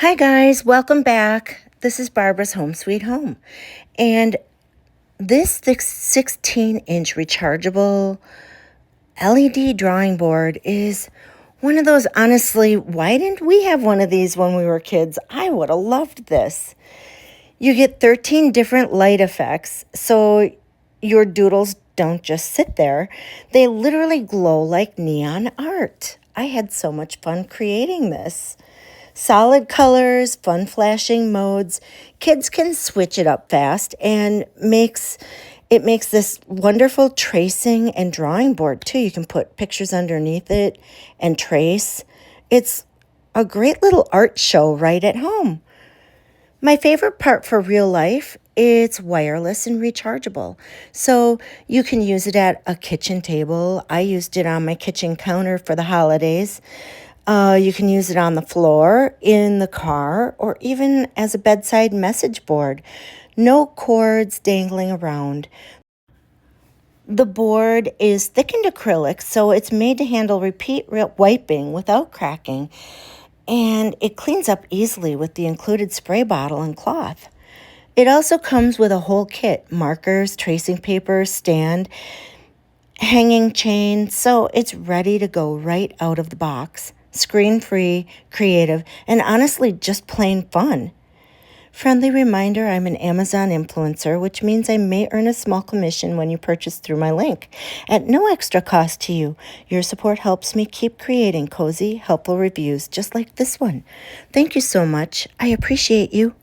Hi guys, welcome back. This is Barbara's Home Sweet Home. And this 16-inch rechargeable LED drawing board is one of those, honestly, why didn't we have one of these when we were kids? I would have loved this. You get 13 different light effects, so your doodles don't just sit there. They literally glow like neon art. I had so much fun creating this. Solid colors, fun flashing modes. Kids can switch it up fast and makes this wonderful tracing and drawing board too. You can put pictures underneath it and trace. It's a great little art show right at home. My favorite part for real life, it's wireless and rechargeable. So you can use it at a kitchen table. I used it on my kitchen counter for the holidays. You can use it on the floor, in the car, or even as a bedside message board. No cords dangling around. The board is thickened acrylic, so it's made to handle repeat wiping without cracking, and it cleans up easily with the included spray bottle and cloth. It also comes with a whole kit: markers, tracing paper, stand, hanging chain, so it's ready to go right out of the box. Screen-free, creative, and honestly just plain fun. Friendly reminder, I'm an Amazon influencer, which means I may earn a small commission when you purchase through my link at no extra cost to you. Your support helps me keep creating cozy, helpful reviews just like this one. Thank you so much. I appreciate you.